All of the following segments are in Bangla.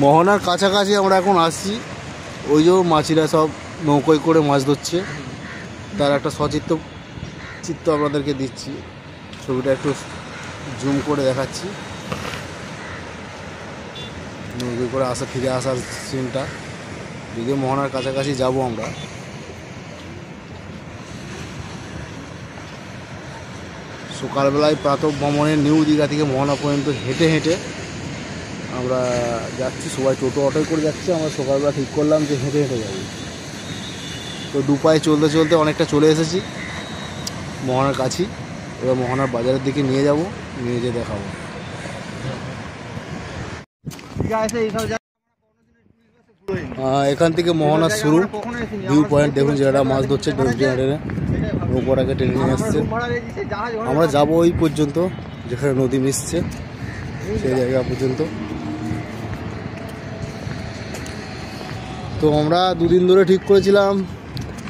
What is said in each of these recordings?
মোহনার কাছাকাছি আমরা এখন আসছি। ওই যে মাছিরা সব নৌকোয় করে মাছ ধরছে, তার একটা চিত্র আপনাদেরকে দিচ্ছি। ছবিটা একটু জুম করে দেখাচ্ছি। নৌকোয় করে ফিরে আসার সিনটা। যদিও মোহনার কাছাকাছি যাব আমরা। সকালবেলায় প্রাতঃভ্রমণের নিউ দীঘা থেকে মোহনা পর্যন্ত হেঁটে হেঁটে আমরা যাচ্ছি। সবাই টোটো অটোয় করে যাচ্ছি, আমরা সকালবেলা ঠিক করলাম যে হেঁটে হেঁটে যাবো। তো দুপায়ে চলতে চলতে অনেকটা চলে এসেছি মোহনার কাছেই। এবার মোহনার বাজারের দিকে নিয়ে যাব, নিয়ে যেয়ে দেখাবো। এখান থেকে মোহনার শুরু। ভিউ পয়েন্ট দেখুন, যেটা মাছ ধরছে নৌকোটাকে টেনে নিয়ে আসছে। আমরা যাবো ওই পর্যন্ত যেখানে নদী মিশছে, সেই জায়গা পর্যন্ত। তো আমরা দুদিন ধরে ঠিক করেছিলাম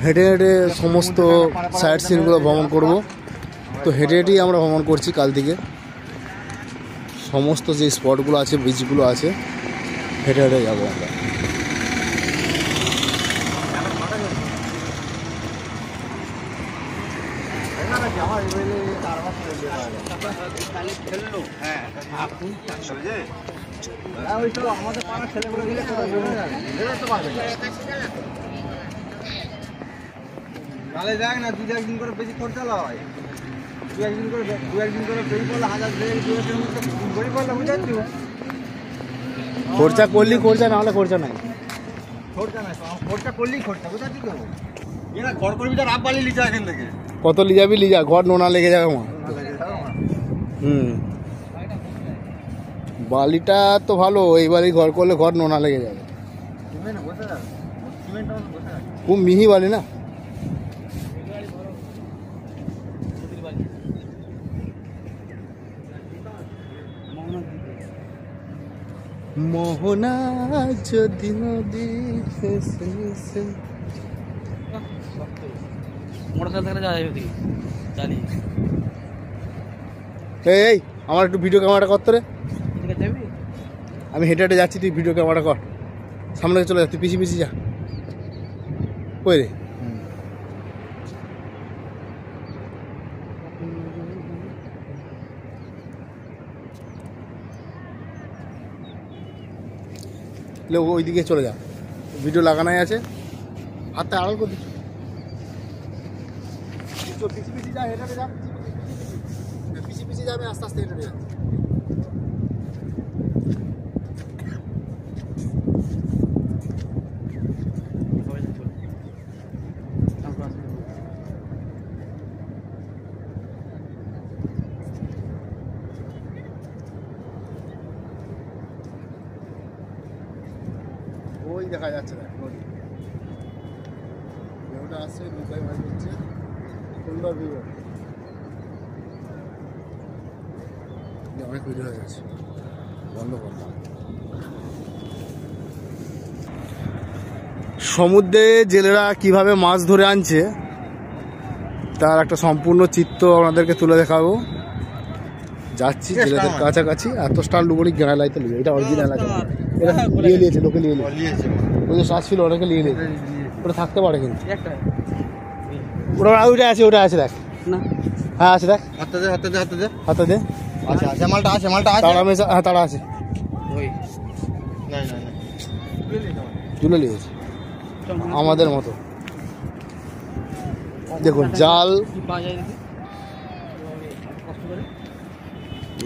হেঁটে হেঁটে সমস্ত সাইট সিনগুলো ভ্রমণ করব। তো হেঁটে হেঁটেই আমরা ভ্রমণ করছি কাল থেকে। সমস্ত যে স্পটগুলো আছে, বিচগুলো আছে, হেঁটে হেঁটে যাবো আমরা। তাহলে দেখ না, দুই একদিন করে বেশি খরচা হয়। দু একদিন করে বেশি পড়লে 1000 বই পড়লে বুঝাচ্ছি। খরচা করলি খরচা, না হলে খরচা নাই। খরচা করলেই খরচা, বুঝাচ্ছি তো। এরা ঘর করবি, তার আপ বালি লিজা এখান থেকে। কত লিজাবি লিজা, ঘর নোনা লেগে যাবে মা। বালিটা তো ভালো, এই বালি ঘর করলে ঘর নোনা লেগে যাবে। খুব মিহি বালি না। মোহনা যদি নদী এই আমার একটু ভিডিও ক্যামেরাটা কর তো রে। আমি হেঁটে হেঁটে যাচ্ছি, তুই ভিডিও ক্যামেরাটা কর। সামনে চলে যা, তুই পিছিয়ে পিছিয়ে যা। কই রে? ওইদিকে চলে যা, ভিডিও লাগানোই আছে। হাতটা আড়াল করে দিচ্ছ, পিছিয়ে পিছিয়ে যা, হেঁটে হেঁটে যা, পিছিয়ে পিছিয়ে যাবে, আস্তে আস্তে হেঁটে যাচ্ছে। ওই দেখা যাচ্ছে, দেখ নদী, ঢেউটা আসছে, নৌকায় মাছ ধরছে, সুন্দর ভিউ। অনেক ভিডিও হয়ে গেছে, বন্ধ করলাম। সমুদ্রে জেলেরা কিভাবে মাছ ধরে আনছে তার একটা সম্পূর্ণ চিত্র আপনাদেরকে তুলে দেখাবো। যাচ্ছি জেলেদের কাছাকাছি। এত স্টার লুবনি গেঁড়া লাইতে লিখে, এটা অরিজিনাল আছে। এটা নিয়ে নিয়েছে, লোকে নিয়ে নিয়েছে। ওই যে শ্বাস ছিল, অনেকে নিয়ে নিয়েছে। ওটা থাকতে পারে কিন্তু। ওটা আছে, ওটা আছে দেখ না। হ্যাঁ আছে দেখ, হাতে দে, হাতে দে, হাতে দে, হাতে দে। আচ্ছা আচ্ছা, মালটা আছে, মালটা আছে। হ্যাঁ তারা আছে। ওই না না না, তুলে নিয়েছে আমাদের মতো। দেখুন জাল,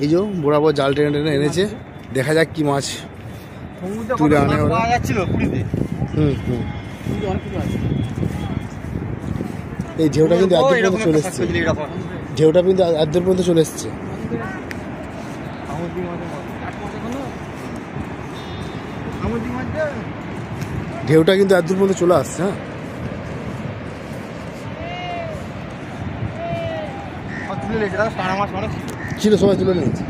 এই যে বরাবর জাল টেনে টেনে এনেছে। দেখা যাক কি মাছ তুলে আনে ওরা। এই ঢেউটা কিন্তু এত পর্যন্ত চলে এসছে, ঢেউটা কিন্তু এত পর্যন্ত চলে এসছে। ঢেউটা কিন্তু এত পর্যন্ত চলে আসছে। হ্যাঁ ছিল, সবাই তুলে নিয়েছে।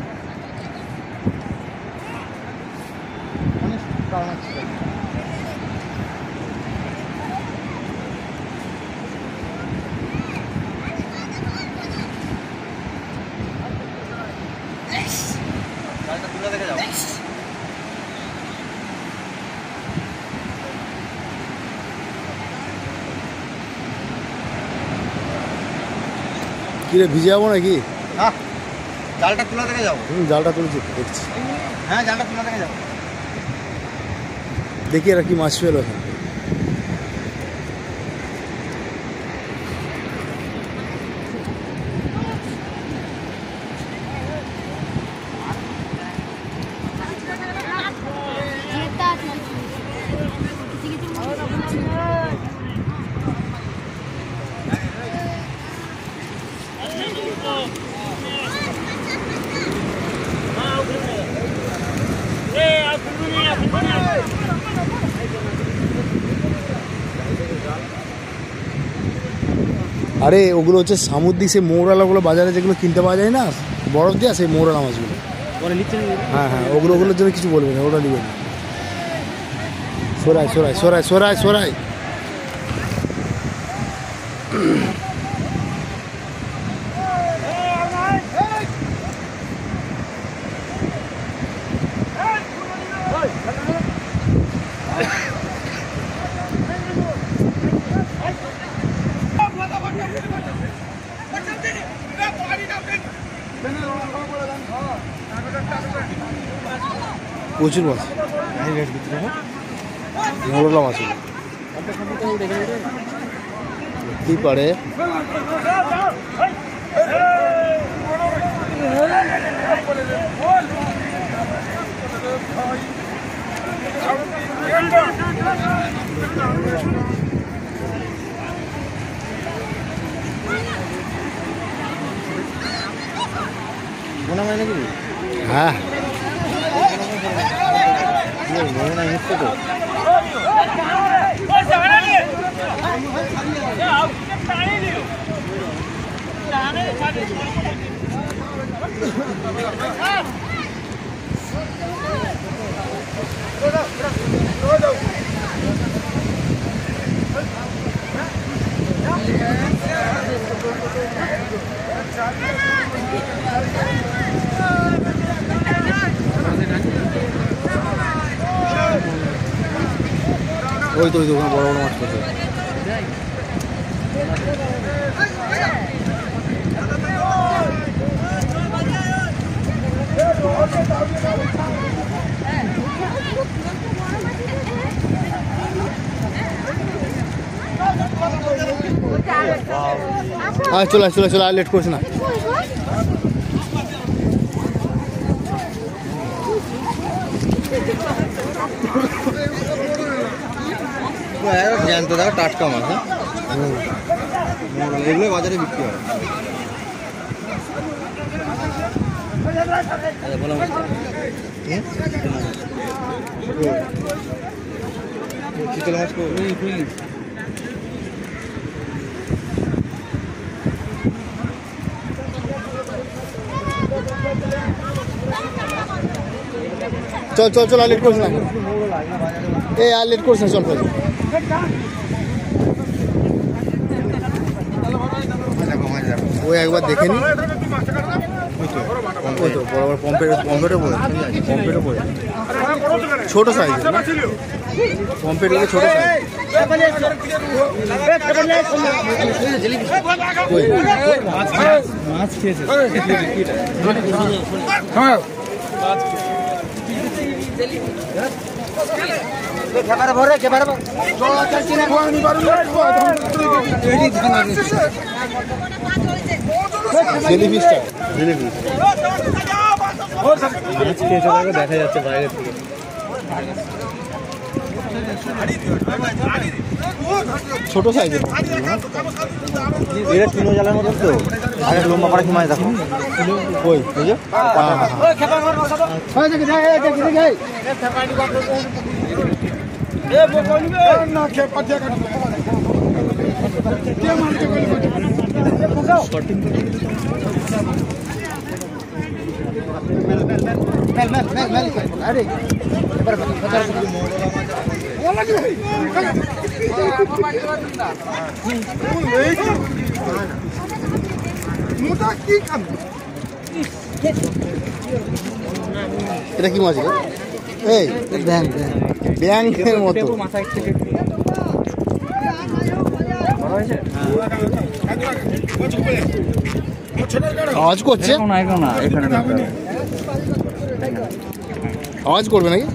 কিরে ভিজে যাবো নাকি? হ্যাঁ, জালটা খোলা থেকে যাবো। জালটা তুলেছি দেখছি। হ্যাঁ, জালটা খোলা থেকে যাবো। দেখি এরা কি মাছ পেলো এখানে। আরে ওগুলো হচ্ছে সামুদ্রিক সেই মৌরালাগুলো বাজারে যেগুলো কিনতে পাওয়া যায় না বরফ দেওয়া, সেই মৌরালা মাছগুলো। হ্যাঁ হ্যাঁ, ওগুলোর জন্য কিছু বলবে না, ওটা নিবে না। সরাই সরাই সরাই সরাই সরাই। প্রচুর মাছ, মৌরলা মাছ কি পারে। হ্যাঁ ওই তো ওই তো ওখানে বড় বড় মাছ পড়ছে। চলে চলে চলে, আর লেট করছে না। জ্যান্ত দেখো, টাটকা মাছ। এগুলো বাজারে বিক্রি হয়। চিতল মাছ চল চল চল, আর লেট করছে না। এই আর লেট করছে না, চল চল। ওই একবার দেখে নি, ওই তো বড় বড় পম্পেটও পড়ে, পম্পেটও পড়ে ছোট সাইজ, পম্পেটগুলো ছোট সাইজ। মাছ খেয়েছে দেখা যাচ্ছে বাইরে থেকে। ছোট সাইজের তিনো জালের মতন তো, আগে লম্বা করে মাছ দেখো। ওই এটা কি মাছ? এই ব্যাংকের মতো। আওয়াজ করছে, আওয়াজ করবে নাকি?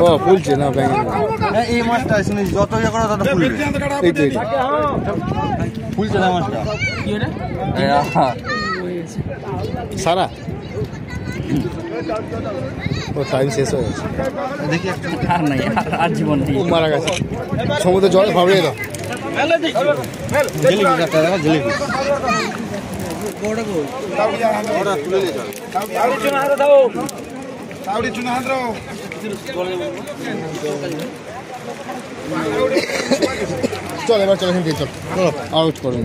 ও ফুলছে না ব্যাঙে, এই মাছটা শুনেছি যত ইয়ে করো তত ফুলবে। এই তো ফুলছে না মাছটা সারা। ও টাইম শেষ হয়ে গেছে, দেখি একটু আর জীবন নেই। ও মারা গেছে সমুদ্রে জলে ভাবড়িয়ে দাও। জিলিপি কাটতে দেখো জিলিপি ওটা তুলে নিয়ে চল এবার চল, এখান থেকে চল, আউট করুন।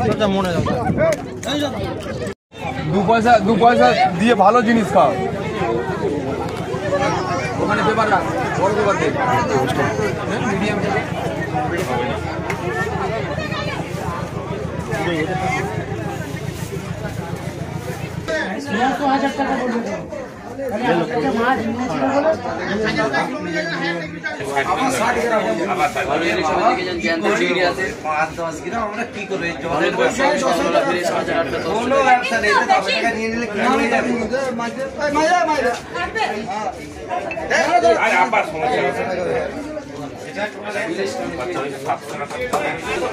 চল মনে যাবে। দু পয়সা দিয়ে ভালো জিনিস খাও। ওখানে পেপার রাখ, বড় পেপার দে। মিডিয়াম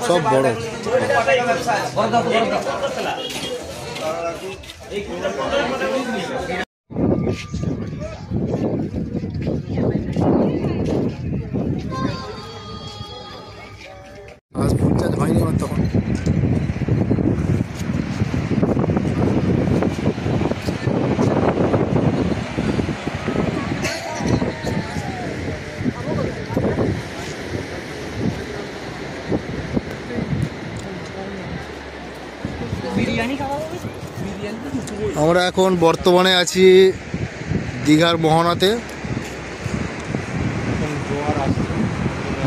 সব বড়। আজ ফুল চাষ হয়নি আমার তখন। আমরা এখন বর্তমানে আছি দীঘার মোহনাতে।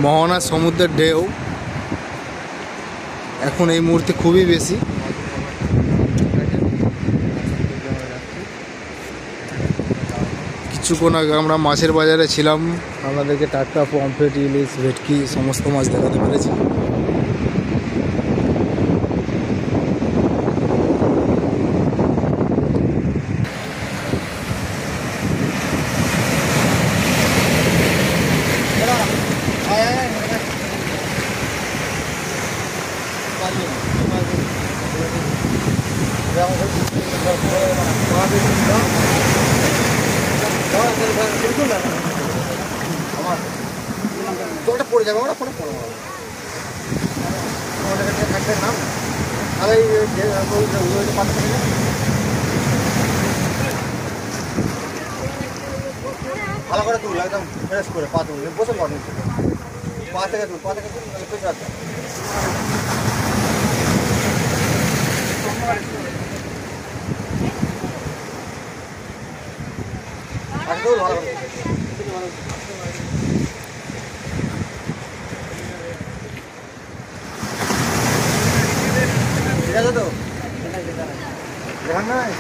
মোহনা সমুদ্রের ঢেউ এখন এই মুহূর্তে খুবই বেশি। কিছুক্ষণ আগে আমরা মাছের বাজারে ছিলাম, আমাদেরকে টাটকা পমফ্রেট, ইলিশ, ভেটকি সমস্ত মাছ দেখাতে পেরেছি। জলটা পড়ে যাবে, ওরা ফোনে পড়ে নাম আরে ভালো করে তুল, একদম ফ্রেশ করে পা তুল, বসে পড় পা থেকে তুল, পা থেকে তুল, পেছনে রাখ। ভালো করে ঠিক আছে তো দেখান নাই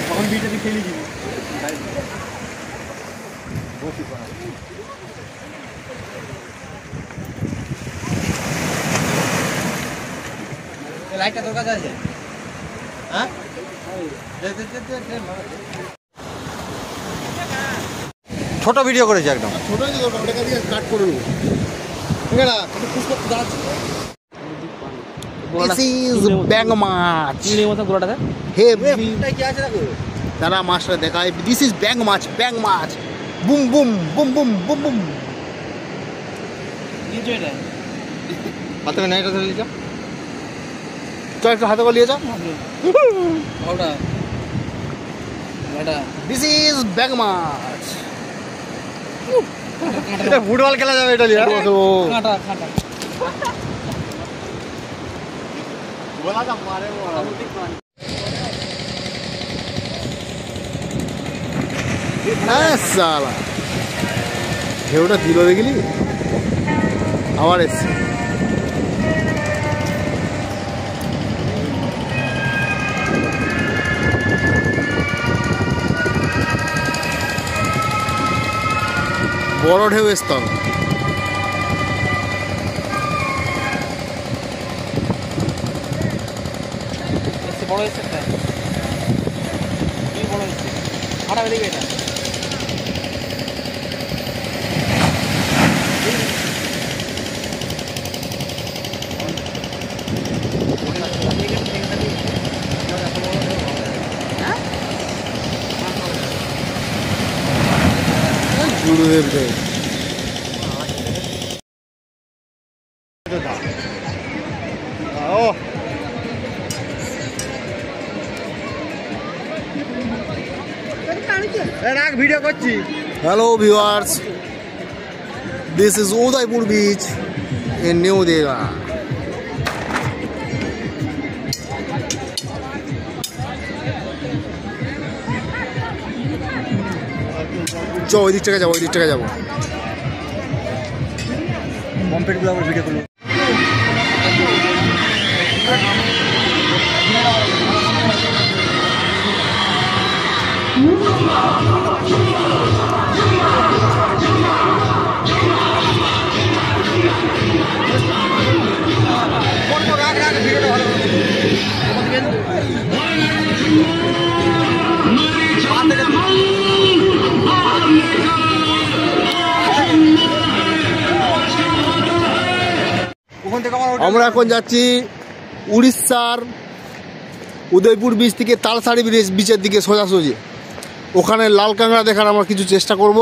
তখন বিটাকে ফেলে দিবি লাইটটা তোর কাছে আছে হ্যাঁ ছোট ভিডিও করেছি একদম ছোট কাট করে নেবো। This is bang match. Heavy. দাঁড়া মাছটা দেখায়। This is bang match. Bang match. Boom boom boom boom boom boom. হাতে নাই এটা ধরে লিখা চল একটু হাতে করে নিয়ে যা। This is bang match. এটা ফুটবল খেলা যাবে এটা লিয়া হ্যাঁ সালা ঢেউটা দিল দেখলি আবার এসছে। বড় ঢেউ এসতাম বড় এসছে বড় এসছে ভাড়া বেরিয়ে এটা গুরুদেব ঢেউ ভিডিও করছি। Hello viewers, this is Udaipur beach in New Dega. চল ওই দিক থেকে যাবো পম্পেট গুলো আবার ভিডিও করলো আমরা এখন যাচ্ছি উড়িষ্যার উদয়পুর বিচ থেকে তালসারি বিচের দিকে সোজাসুজি। ওখানে লাল কাঁকড়া দেখার আমরা কিছু চেষ্টা করব,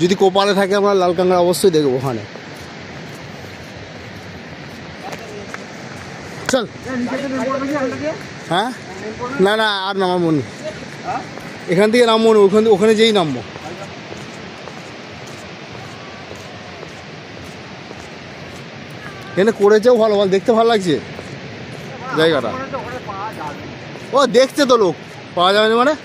যদি কোপালে থাকে আমরা লাল কাঁকড়া অবশ্যই দেখব ওখানে। চল। হ্যাঁ না না আর নামাবো না, এখান থেকে নামবো না, ওখানে যেই নামবো। এখানে করেছেও ভালো, ভালো দেখতে ভালো লাগছে জায়গাটা। ও দেখছে তো লোক, পাওয়া যাবে না মানে।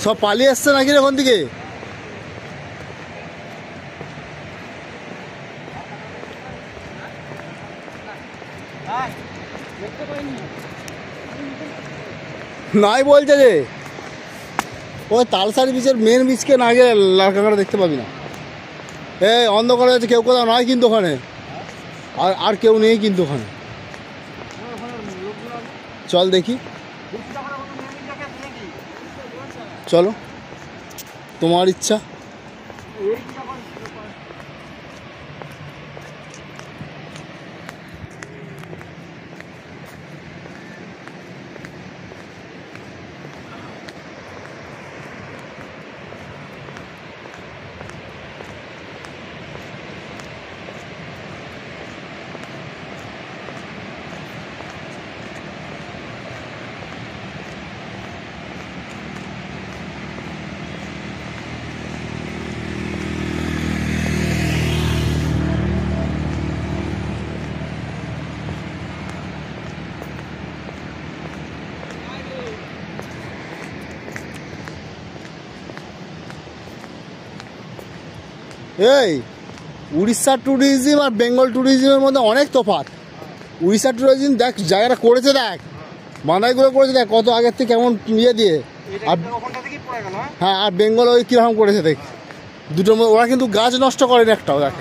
সব পালিয়ে আসছে নাকি ওখান থেকে? নাই বলছে যে ওই তালসারি বিচের মেন বিচকে না গেলে লাল কাঁকড়া দেখতে পাবি না। এই অন্ধকার আছে, কেউ কোথাও নয় কিন্তু ওখানে, আর কেউ নেই কিন্তু ওখানে। চল দেখি, চলো তোমার ইচ্ছা। এই উড়িষ্যার ট্যুরিজম আর বেঙ্গল ট্যুরিজমের মধ্যে অনেক তফাৎ। উড়িষ্যার ট্যুরিজম দেখ জায়গাটা করেছে, দেখ বাঁধাইগুলো করেছে, দেখ কত আগের থেকে কেমন ইয়ে দিয়ে। আর হ্যাঁ, আর বেঙ্গল ওই কীরকম করেছে দেখ, দুটোর মধ্যে ওরা কিন্তু গাছ নষ্ট করেনি একটাও। দেখ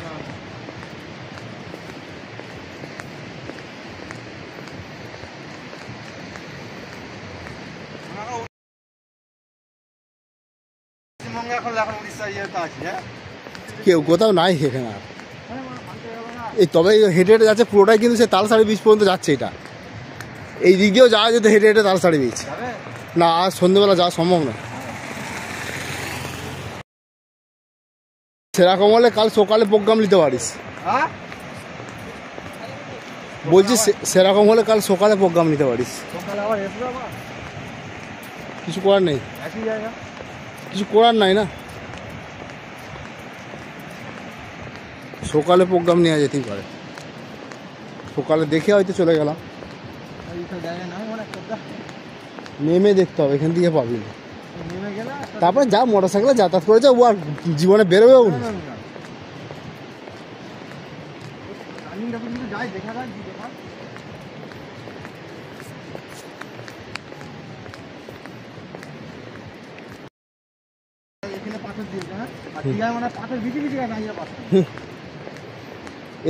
কেউ কোথাও নাই এখানে আর। এই তবে হেঁটে হেঁটে যাচ্ছে পুরোটাই, কিন্তু সে তালসারি বীচ পর্যন্ত যাচ্ছে। এটা এই দিক দিয়েও যাওয়া যেত হেঁটে হেঁটে তালসারি বীচ। না, আর সন্ধ্যেবেলা যাওয়া সম্ভব না। সেরকম হলে কাল সকালে প্রোগ্রাম নিতে পারিস। বলছি সেরকম হলে কাল সকালে প্রোগ্রাম নিতে পারিস। কিছু করার নেই, কিছু করার নাই না, সকালে প্রোগ্রাম নেওয়া যেতেই পারে। সকালে দেখে হয়তো চলে গেলাম, নেমে দেখতে হবে, এখান থেকে পাবি না। তারপরে যা মোটর সাইকেলে যাতায়াত করেছে ও আর জীবনে বেরোবেও না।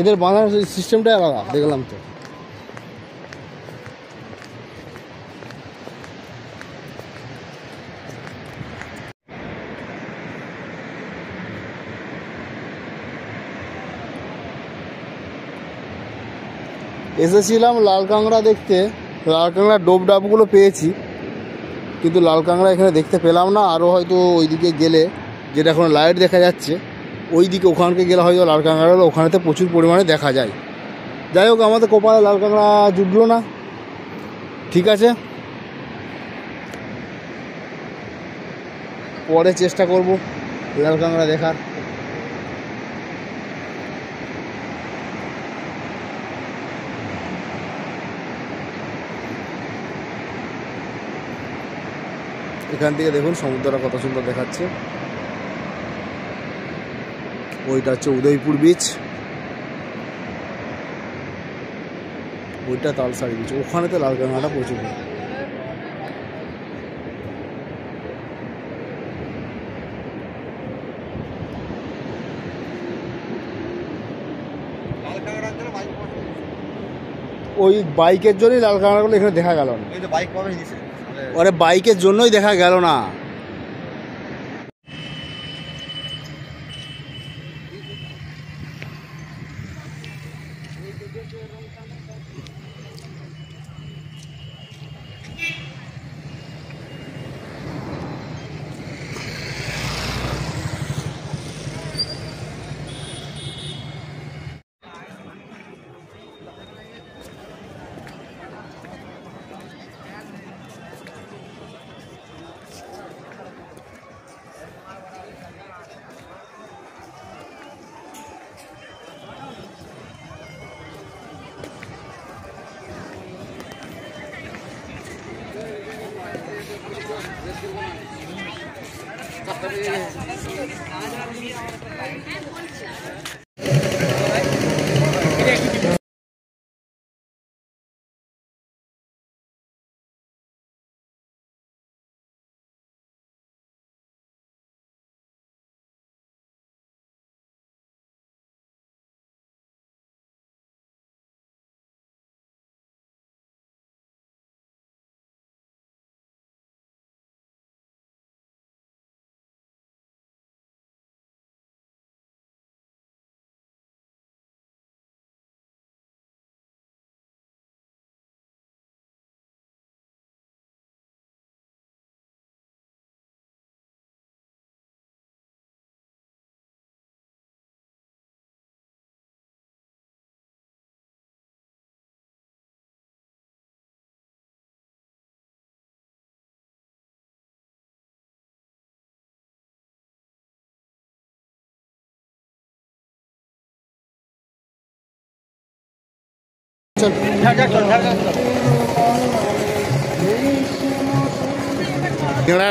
এদের বাঁধার সিস্টেমটাই আলাদা, দেখলাম তো। এসেছিলাম লাল কাঁকড়া দেখতে, লাল কাঁকড়ার ডোব ডাবগুলো পেয়েছি, কিন্তু লাল কাঁকড়া এখানে দেখতে পেলাম না। আরও হয়তো ওইদিকে গেলে, যেটা এখন লাইট দেখা যাচ্ছে ওই দিকে, ওখানকে গেলে হয়তো লাল কাঁকড়াগুলো ওখানেতে প্রচুর পরিমাণে দেখা যায়। যাই হোক, আমাদের কপালে লাল কাঁকড়া জুটলো না, ঠিক আছে, পরে চেষ্টা করব লাল কাঁকড়া দেখার। এখান থেকে দেখুন সমুদ্রটা কত সুন্দর দেখাচ্ছে। ওইটা হচ্ছে উদয়পুর বিচ, ওইটা তালসারি বিচ, ওখানে তো লাল কাঁকড়াটা প্রচুর। ওই বাইকের জন্যই লাল কাঁকড়াগুলো এখানে দেখা গেল না। ওরে বাইকের জন্যই দেখা গেল না।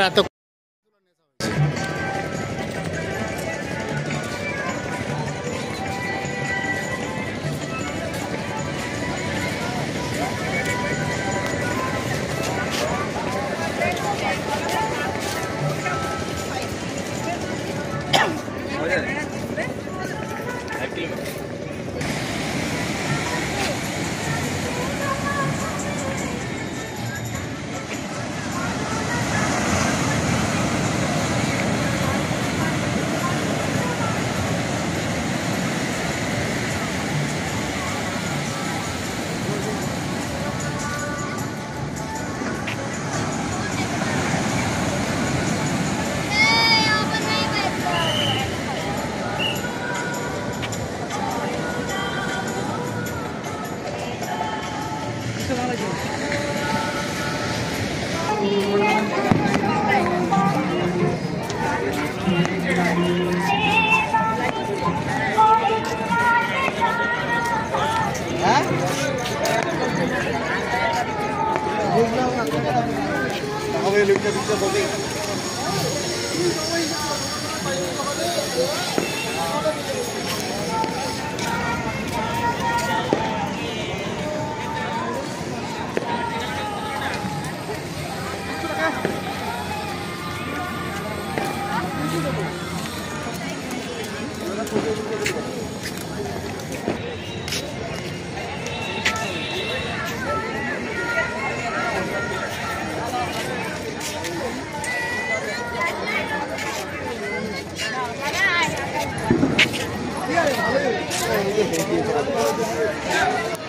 এত হ্যাঁ আমাদের লোকটা দিতে বলতে ভালো